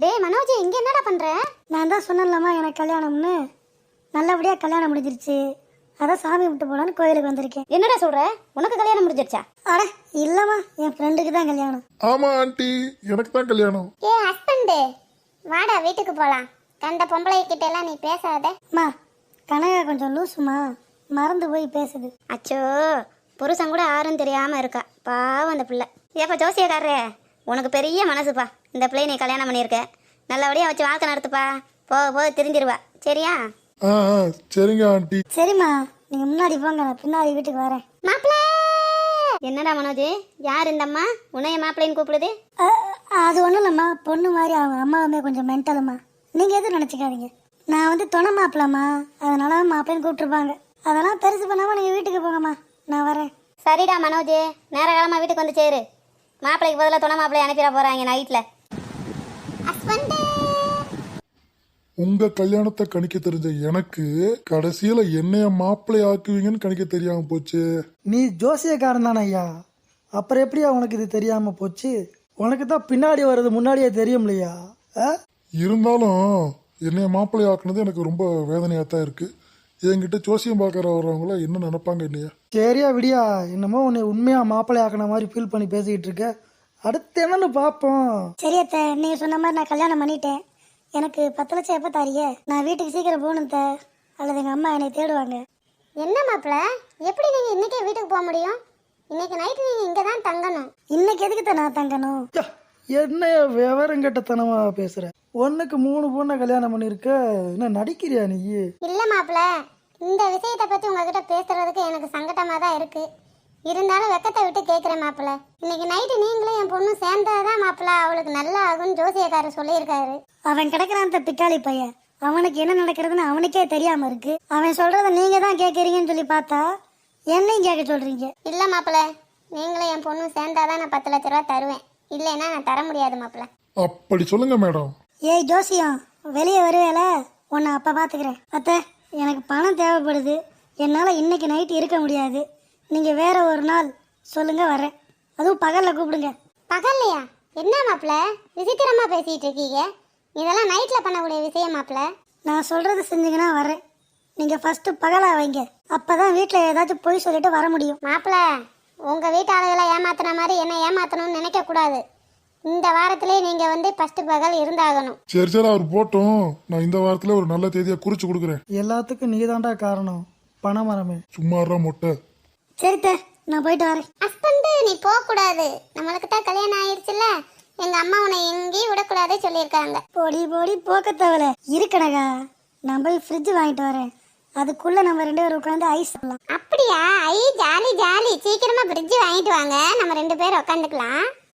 டேய் மனோஜ், இங்க என்னடா பண்ற? நான் தான் சொன்னேன்லம்மா எனக்கு கல்யாணம்னு. நல்லபடியாக கல்யாணம் முடிஞ்சிருச்சு. அதான் சாமி விட்டு போலான்னு கோயிலுக்கு வந்திருக்கேன். என்னடா சொல்ற? உனக்கு கல்யாணம் முடிஞ்சிருச்சா? அட இல்லைம்மா, என் ஃப்ரெண்டுக்கு தான் கல்யாணம். ஆமா ஆண்டி, எனக்கு தான் கல்யாணம். ஏ ஹஸ்பண்ட், வாடா வீட்டுக்கு போலாம். கண்ட பொம்பளை கிட்ட எல்லாம் நீ பேசாத. அம்மா, கனகா கொஞ்சம் லூசுமா, மறந்து போய் பேசுது. அச்சோ, புருஷன் கூட யாரும் தெரியாம இருக்கா, பாவம் அந்த பிள்ளை. ஏப்பா ஜோசியக்காரரே, உனக்கு பெரிய மனசுப்பா. இந்த பிள்ளையை நீ கல்யாணம் பண்ணியிருக்க, நல்லபடியா வச்சு வாழ்க்கை நடத்துப்பா. போக போக தெரிஞ்சிருவா, சரியா? ஆ சரிங்க ஆண்டி. சரிம்மா, நீங்க முன்னாடி போங்க, நான் பின்னாடி வீட்டுக்கு வரேன். மாப்பிள்ள! என்னடா மனோஜ், யார் இந்த அம்மா உன்னைய மாப்பிள்ளைன்னு கூப்பிடுது? அது ஒன்றும் இல்லைம்மா, பொண்ணு மாதிரி அவங்க அம்மாவுமே கொஞ்சம் மென்டலுமா. நீங்கள் எதுவும் நினச்சிக்காதீங்க. நான் வந்து துணை மாப்பிள்ளம்மா, அதனால மாப்பிள்ளைன்னு கூப்பிட்டுருப்பாங்க. அதெல்லாம் பெருசு பண்ணாமல் நீங்கள் வீட்டுக்கு போங்கம்மா, நான் வரேன். சரிடா மனோஜ், நேர காலமா வீட்டுக்கு வந்து சேரு. மாப்பிள்ளைக்கு பதிலாக துணை மாப்பிள்ளை அனுப்பிட போறாங்க நைட்ல. உங்க கல்யாணத்தை கணிக்க தெரிஞ்ச எனக்கு கடைசியில என்னைய மாப்பிள்ளை ஆக்குவீங்கன்னு கணிக்க தெரியாம போச்சு. நீ ஜோசியக்காரன் தானே ஐயா, அப்புறம் எப்படியா உனக்கு இது தெரியாம போச்சு? உனக்கு தான் பின்னாடி வர்றது முன்னாடியே தெரியும் இல்லையா? இருந்தாலும் என்னைய மாப்பிள்ளை ஆக்குனது எனக்கு ரொம்ப வேதனையா தான் இருக்கு. என்கிட்ட ஜோசியம் பார்க்கற வர்றவங்கள என்ன நினைப்பாங்க என்னைய? சரியா விடியா, என்னமோ உன்னை உண்மையா மாப்பிள்ளை ஆக்கின மாதிரி ஃபீல் பண்ணி பேசிக்கிட்டு இருக்க. அடுத்து என்னன்னு பார்ப்போம். சரி அத்தை, நீங்கள் சொன்ன மாதிரி நான் கல்யாணம் பண்ணிட்டேன். எனக்கு 10 லட்சம் எப்போ தாரிய? நான் வீட்டுக்கு சீக்கிரம் போகணும் த, அல்லது எங்கள் அம்மா என்னை தேடுவாங்க. என்ன மாப்பிள்ள, எப்படி நீங்க இன்னைக்கே வீட்டுக்கு போக முடியும்? இன்னைக்கு நைட்டு நீங்க இங்க தான் தங்கணும். இன்னைக்கு எதுக்கு நான் தங்கணும்? யா, என்னைய விவரம் கெட்டத்தனமா பேசுற? ஒன்னுக்கு 3 பொண்ணை கல்யாணம் பண்ணிருக்க, என்ன நடிக்கிறியா நீ? இல்ல மாப்பிள்ள, இந்த விஷயத்தை பத்தி உங்ககிட்ட பேசுறதுக்கு எனக்கு சங்கடமா தான் இருக்கு. இருந்தாலும் வெக்கத்தை விட்டு கேட்குறேன் மாப்பிள்ள. இன்னைக்கு நைட்டு நீங்களும் என் பொண்ணும் சேர்ந்தாதான் மாப்பிள்ள அவளுக்கு நல்லா ஆகும்னு ஜோசியக்காரர் சொல்லியிருக்காரு. அவன் கிடக்குறான் அந்த பிக்காளி பையன். அவனுக்கு என்ன நடக்கிறதுன்னு அவனுக்கே தெரியாம இருக்கு. அவன் சொல்றத நீங்க தான் கேட்கறீங்கன்னு சொல்லி பார்த்தா என்னையும் கேட்க சொல்றீங்க. இல்ல மாப்பிள்ள, நீங்களும் என் பொண்ணும் சேர்ந்தாதான் நான் 10 லட்ச ரூபா தருவேன். இல்லைன்னா நான் தர முடியாது மாப்பிள்ள. அப்படி சொல்லுங்க மேடம். ஏய் ஜோசியம், வெளியே வருவேல, உன்னை அப்ப பாத்துக்கிறேன். அத்தை, எனக்கு பணம் தேவைப்படுது. என்னால இன்னைக்கு நைட் இருக்க முடியாது. நீங்க வேற ஒரு நாள் சொல்லுங்க, வரேன். அதுவும் பகல்ல கூப்பிடுங்க. பகல்லையா? என்ன மாப்பிள்ள விசித்திரமா பேசிட்டு இருக்கீங்க? இதெல்லாம் நைட்ல பண்ணக்கூடிய விஷயம் மாப்பிள்ள. நான் சொல்றது செஞ்சீங்கன்னா வரேன். நீங்க ஃபர்ஸ்ட் பகலா வைங்க, அப்பதான் வீட்டுல ஏதாச்சும் பொய் சொல்லிட்டு வர முடியும். மாப்பிள்ள, உங்க வீட்டு ஆளுகளை ஏமாத்துன மாதிரி என்ன ஏமாத்தணும்னு நினைக்க கூடாது. இந்த வாரத்திலே நீங்க வந்து ஃபர்ஸ்ட் பகல் இருந்தாகணும். சரி சரி, அவர் போட்டும். நான் இந்த வாரத்துல ஒரு நல்ல தேதியா குறிச்சு கொடுக்குறேன். எல்லாத்துக்கும் நீதாண்டா காரணம், பணமரமே. சும்மாறா மொட்டை. சரித்த, நான் போயிட்டு வரேன். ஹஸ்பண்ட், நீ போக கூடாது. நம்மளுக்கு தான் கல்யாணம் ஆயிடுச்சுல்ல, எங்க அம்மா உன்னை எங்கேயும் விடக்கூடாது சொல்லியிருக்காங்க. போடி போடி போக்க தவல இருக்கணக்கா. நான் போய் ஃப்ரிட்ஜ் வாங்கிட்டு வரேன். அதுக்குள்ள நம்ம 2 பேரும் உட்காந்து ஐஸ் சாப்பிடலாம். அப்படியா? ஐ ஜாலி ஜாலி. சீக்கிரமா ஃப்ரிட்ஜ் வாங்கிட்டு வாங்க, நம்ம 2 பேரும் உட்காந்துக்கலாம்.